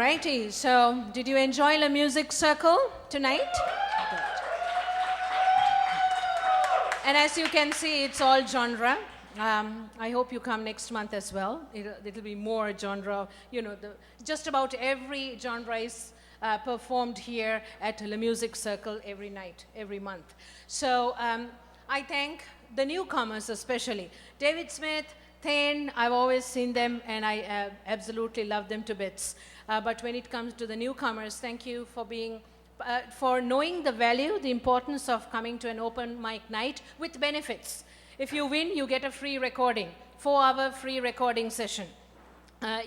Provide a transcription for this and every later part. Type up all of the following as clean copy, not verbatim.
righty. So, did you enjoy the music circle tonight? Good. And as you can see, it's all genre. I hope you come next month as well. It'll be more genre. You know, just about every genre is performed here at the Music Circle every night, every month. So I thank the newcomers especially. David Smith, Thane, I've always seen them and I absolutely love them to bits. But when it comes to the newcomers, thank you for being for knowing the value, the importance of coming to an open mic night with benefits. If you win, you get a free recording, 4-hour free recording session.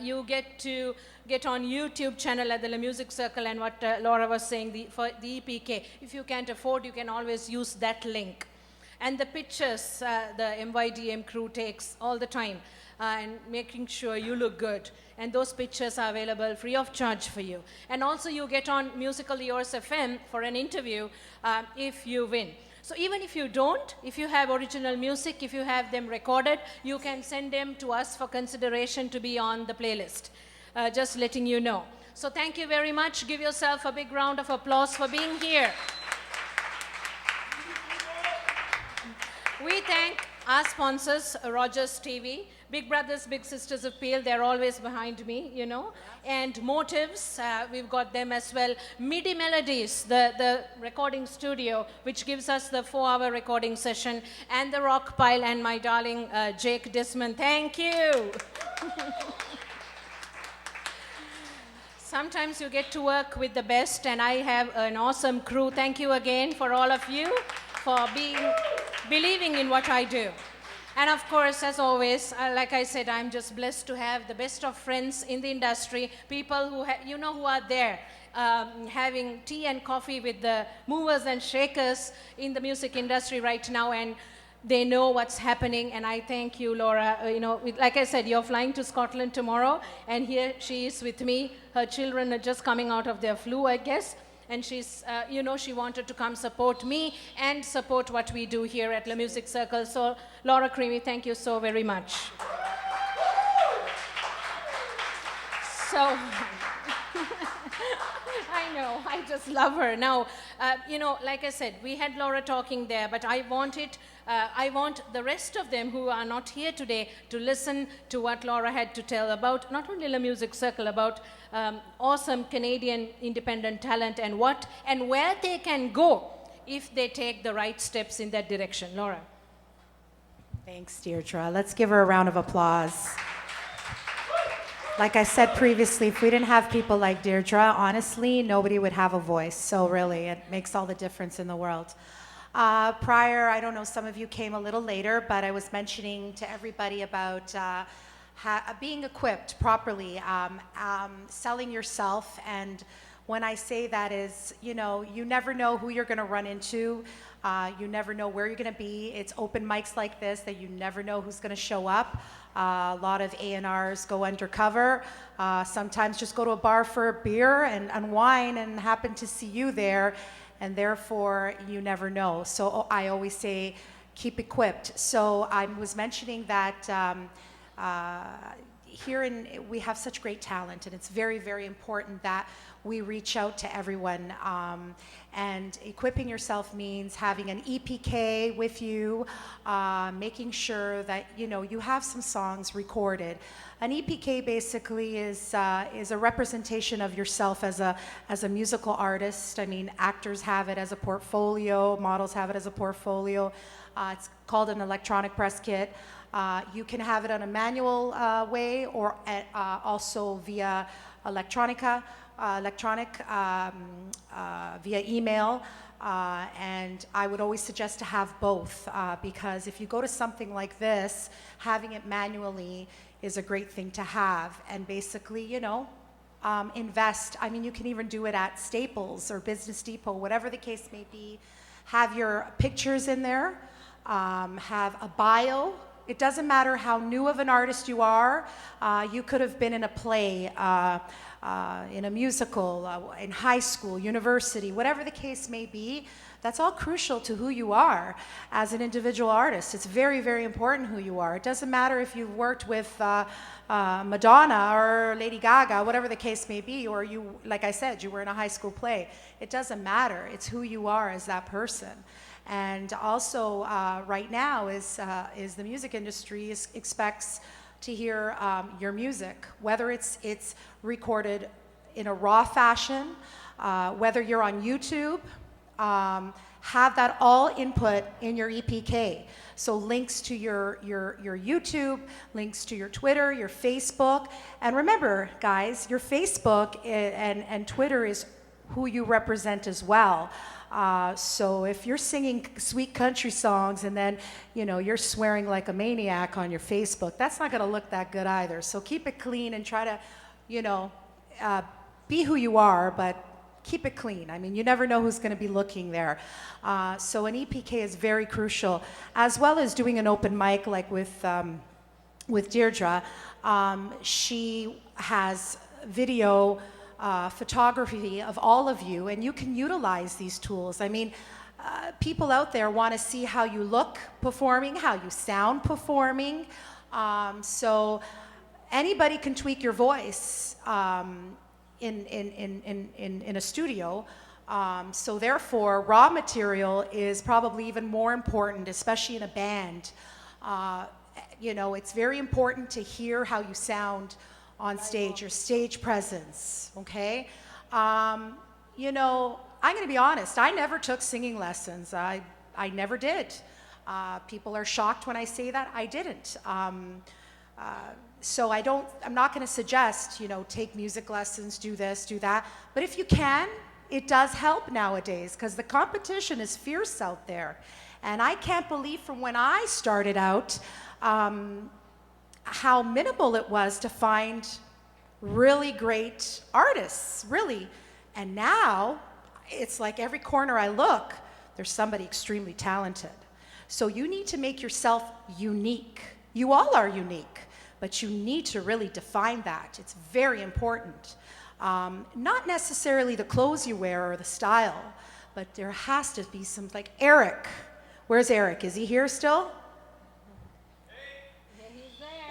You get to get on YouTube channel at the Music Circle, and what Laura was saying, for the EPK. If you can't afford, you can always use that link. And the pictures the MYDM crew takes all the time, and making sure you look good. And those pictures are available free of charge for you. And also you get on Musical Yours FM for an interview if you win. So even if you don't, if you have original music, if you have them recorded, you can send them to us for consideration to be on the playlist. Just letting you know. So thank you very much. Give yourself a big round of applause for being here. We thank our sponsors, Rogers TV, Big Brothers, Big Sisters of Peel, they're always behind me, you know. And Motives, we've got them as well. MIDI Melodies, the recording studio, which gives us the 4-hour recording session. And the Rock Pile and my darling Jake Desmond, thank you. Sometimes you get to work with the best, and I have an awesome crew. Thank you again for all of you for believing in what I do. And of course, as always, like I said, I'm just blessed to have the best of friends in the industry, people who, who are there having tea and coffee with the movers and shakers in the music industry right now, and they know what's happening. And I thank you, Laura. Like I said, you're flying to Scotland tomorrow, and here she is with me. Her children are just coming out of their flu, I guess. And she's, she wanted to come support me and support what we do here at the Music Circle. So, Laura Creamy, thank you so very much. So, I know, I just love her. Now, like I said, we had Laura talking there, but I want the rest of them who are not here today to listen to what Laura had to tell about not only the Music Circle, about awesome Canadian independent talent and where they can go if they take the right steps in that direction. Laura. Thanks, Deirdre. Let's give her a round of applause. Like I said previously, if we didn't have people like Deirdre, honestly, nobody would have a voice. So really, it makes all the difference in the world. Prior, I don't know, some of you came a little later, but I was mentioning to everybody about being equipped properly, selling yourself. And when I say that is, you never know who you're going to run into. You never know where you're going to be. It's open mics like this that you never know who's going to show up. A lot of A&Rs go undercover. Sometimes just go to a bar for a beer and wine and happen to see you there. And therefore, you never know. So I always say, keep equipped. So I was mentioning that we have such great talent, and it's very, very important that we reach out to everyone. And equipping yourself means having an EPK with you, making sure that you have some songs recorded. An EPK basically is a representation of yourself as a musical artist. I mean, actors have it as a portfolio, models have it as a portfolio. It's called an electronic press kit. You can have it on a manual way, or also via electronic via email. And I would always suggest to have both, because if you go to something like this, having it manually is a great thing to have. And basically, invest. I mean, you can even do it at Staples or Business Depot, whatever the case may be. Have your pictures in there, have a bio. It doesn't matter how new of an artist you are. You could have been in a play, in a musical, in high school, university, whatever the case may be. That's all crucial to who you are as an individual artist. It's very, very important who you are. It doesn't matter if you've worked with Madonna or Lady Gaga, whatever the case may be, or you, like I said, you were in a high school play. It doesn't matter. It's who you are as that person. And also, right now is the music industry expects to hear your music, whether it's recorded in a raw fashion, whether you're on YouTube. Have that all input in your EPK. So links to your YouTube, links to your Twitter, your Facebook. And remember, guys, your Facebook and Twitter is who you represent as well. So if you're singing sweet country songs and then, you're swearing like a maniac on your Facebook, that's not gonna look that good either. So keep it clean and try to, be who you are, but keep it clean. I mean, you never know who's going to be looking there. So an EPK is very crucial, as well as doing an open mic like with Deirdre. She has video photography of all of you, and you can utilize these tools. I mean, people out there want to see how you look performing, how you sound performing. So anybody can tweak your voice. In a studio. So therefore, raw material is probably even more important, especially in a band. It's very important to hear how you sound on stage, your stage presence, okay? I'm gonna be honest, I never took singing lessons. I never did. People are shocked when I say that. I didn't. So I'm not going to suggest, take music lessons, do this, do that. But if you can, it does help nowadays because the competition is fierce out there. And I can't believe from when I started out how minimal it was to find really great artists, really. And now it's like every corner I look, there's somebody extremely talented. So you need to make yourself unique. You all are unique. But you need to really define that. It's very important. Not necessarily the clothes you wear or the style, but there has to be some, like Eric. Where's Eric? Is he here still?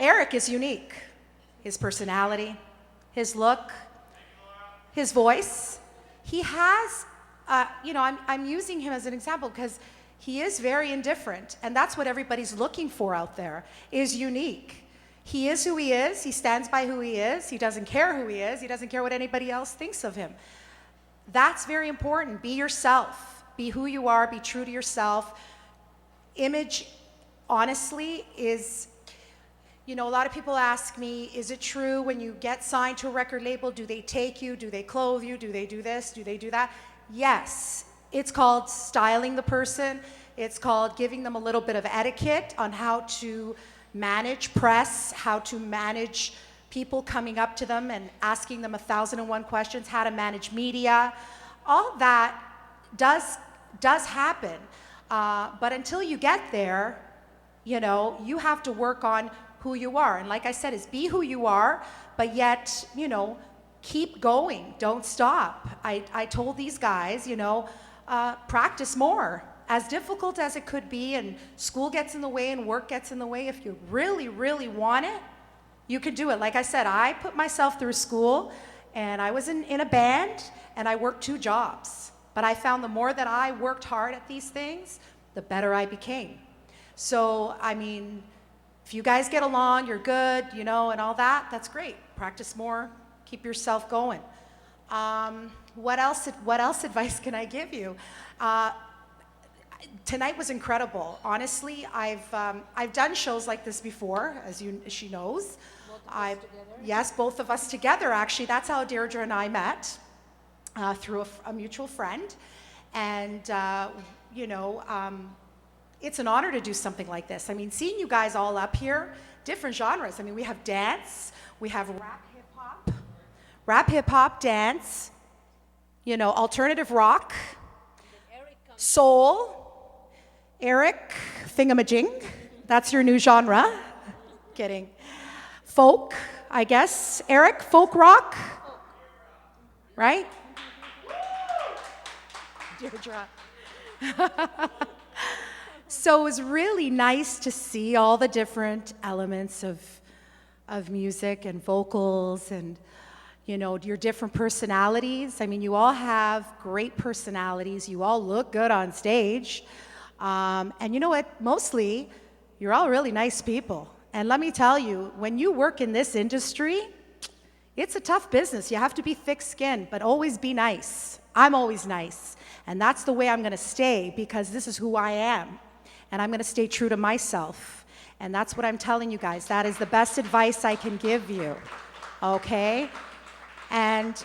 Eric is unique. His personality, his look, his voice. He has, I'm using him as an example because he is very indifferent, and that's what everybody's looking for out there, is unique. He is who he is. He stands by who he is. He doesn't care who he is. He doesn't care what anybody else thinks of him. That's very important. Be yourself. Be who you are. Be true to yourself. Image, honestly, is, a lot of people ask me, is it true when you get signed to a record label, do they take you? Do they clothe you? Do they do this? Do they do that? Yes. It's called styling the person. It's called giving them a little bit of etiquette on how to manage press, how to manage people coming up to them and asking them 1,001 questions, how to manage media. All that does happen. But until you get there, you have to work on who you are. And like I said, is be who you are, but yet, keep going. Don't stop. I told these guys, practice more. As difficult as it could be, and school gets in the way and work gets in the way, if you really, really want it, you could do it. Like I said, I put myself through school, and I was in a band, and I worked 2 jobs. But I found the more that I worked hard at these things, the better I became. So, I mean, if you guys get along, you're good, and all that, that's great. Practice more, keep yourself going. What else advice can I give you? Tonight was incredible. Honestly, I've done shows like this before, as she knows. Yes, both of us together. Actually, that's how Deirdre and I met, through a mutual friend, and it's an honor to do something like this. I mean, seeing you guys all up here, different genres. I mean, we have dance, we have rap, hip hop, dance. Alternative rock, soul. Eric, thingamajig, that's your new genre. Kidding. Folk, I guess. Eric, folk rock? Right? Deirdre. So it was really nice to see all the different elements of music and vocals and, you know, your different personalities. I mean, you all have great personalities. You all look good on stage. And you know what? Mostly, you're all really nice people. And let me tell you, when you work in this industry, it's a tough business. You have to be thick-skinned, but always be nice. I'm always nice. And that's the way I'm going to stay because this is who I am. And I'm going to stay true to myself. And that's what I'm telling you guys. That is the best advice I can give you. Okay? And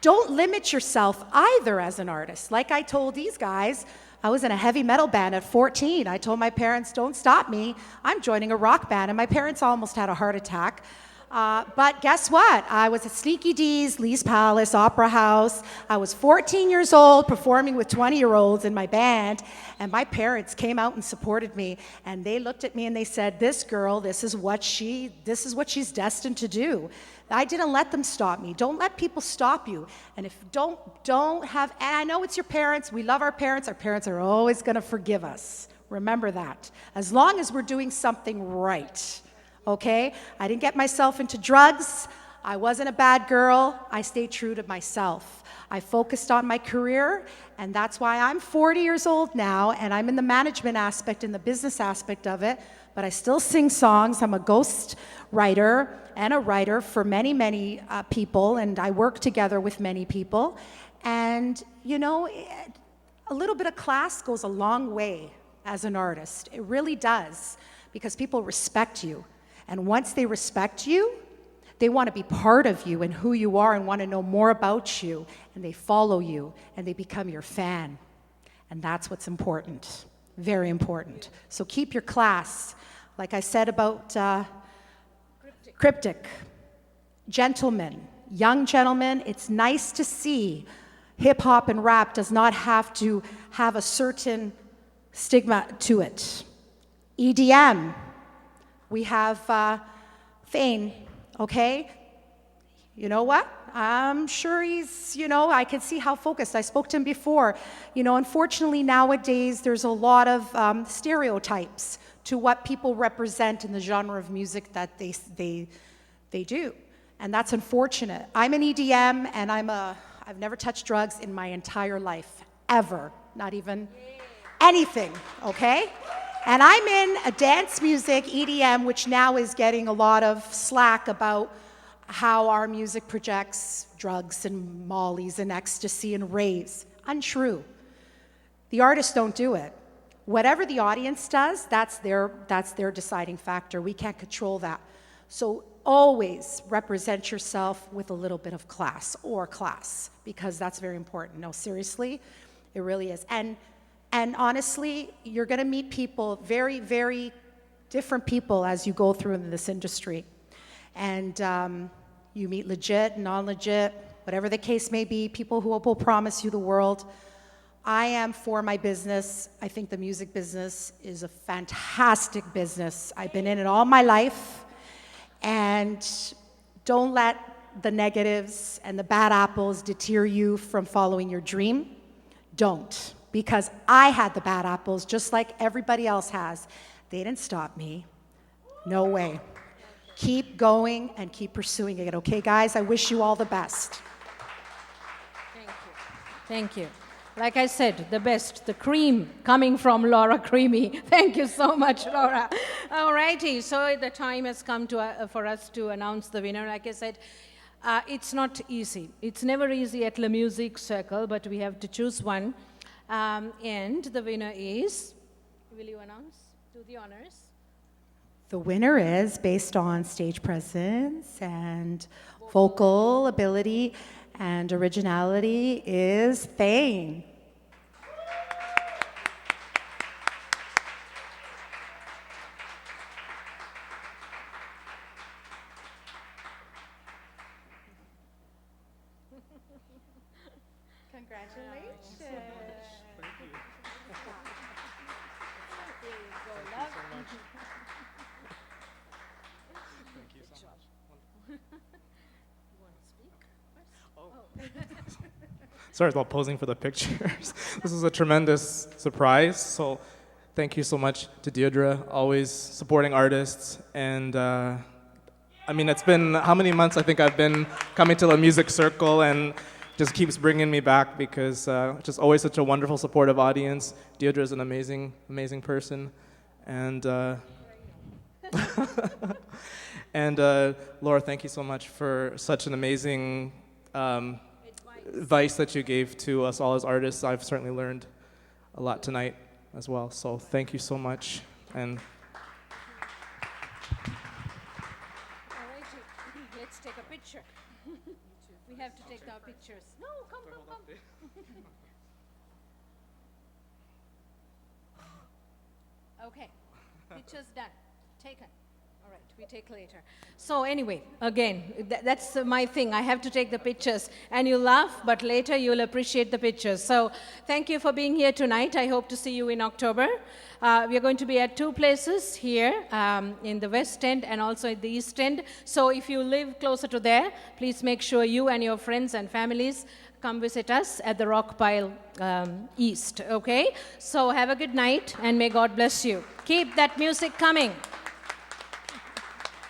don't limit yourself either as an artist. Like I told these guys, I was in a heavy metal band at 14. I told my parents, don't stop me. I'm joining a rock band. And my parents almost had a heart attack. But guess what? I was at Sneaky D's, Lee's Palace, Opera House. I was 14 years old performing with 20-year-olds in my band, and my parents came out and supported me, and they looked at me and they said, this girl, this is what she's destined to do. I didn't let them stop me. Don't let people stop you. And if don't have, and I know it's your parents, we love our parents are always gonna forgive us. Remember that. As long as we're doing something right. Okay? I didn't get myself into drugs. I wasn't a bad girl. I stayed true to myself. I focused on my career, and that's why I'm 40 years old now, and I'm in the management aspect and the business aspect of it, but I still sing songs. I'm a ghost writer and a writer for many, many people, and I work together with many people. And, you know, a little bit of class goes a long way as an artist. It really does, because people respect you. And once they respect you, they want to be part of you and who you are and want to know more about you. And they follow you and they become your fan. And that's what's important, very important. So keep your class. Like I said about Cryptic. Gentlemen, young gentlemen, it's nice to see hip hop and rap does not have to have a certain stigma to it. EDM. We have Thane, okay? You know what? I'm sure he's, you know, I can see how focused. I spoke to him before. You know, unfortunately nowadays there's a lot of stereotypes to what people represent in the genre of music that they do. And that's unfortunate. I'm an EDM and I've never touched drugs in my entire life, ever. Not even anything, okay? And I'm in a dance music, EDM, which now is getting a lot of slack about how our music projects drugs and mollies and ecstasy and raves. Untrue. The artists don't do it. Whatever the audience does, that's their deciding factor. We can't control that. So always represent yourself with a little bit of class, because that's very important. No, seriously, it really is. And honestly, you're going to meet people, very, very different people as you go through in this industry. And you meet legit, non-legit, whatever the case may be, people who will promise you the world. I am for my business. I think the music business is a fantastic business. I've been in it all my life. And don't let the negatives and the bad apples deter you from following your dream. Don't. Because I had the bad apples just like everybody else has. They didn't stop me. No way. Keep going and keep pursuing it, okay, guys? I wish you all the best. Thank you. Thank you. Like I said, the best, the cream coming from Laura Creamy. Thank you so much, Laura. All righty, so the time has come for us to announce the winner. Like I said, it's not easy. It's never easy at La Musique Circle, but we have to choose one. And the winner is, will you announce? Do the honors. The winner is, based on stage presence and vocal ability and originality, is Thane. Congratulations. sorry about posing for the pictures. This is a tremendous surprise. So thank you so much to Deirdre, always supporting artists. And I mean, it's been how many months I think I've been coming to the music circle, and just keeps bringing me back because just always such a wonderful, supportive audience. Deirdre is an amazing, amazing person. And and Laura, thank you so much for such an amazing advice that you gave to us all as artists. I've certainly learned a lot tonight as well. So thank you so much. And All right, let's take a picture. We have to take our pictures. No, come. Okay, pictures done, taken. All right, we take later. So anyway, again, that's my thing. I have to take the pictures, and you laugh, but later you'll appreciate the pictures. So thank you for being here tonight. I hope to see you in October. We are going to be at 2 places here, in the West End and also at the East End. So if you live closer to there, please make sure you and your friends and families come visit us at the Rockpile East, okay? So have a good night, and may God bless you. Keep that music coming.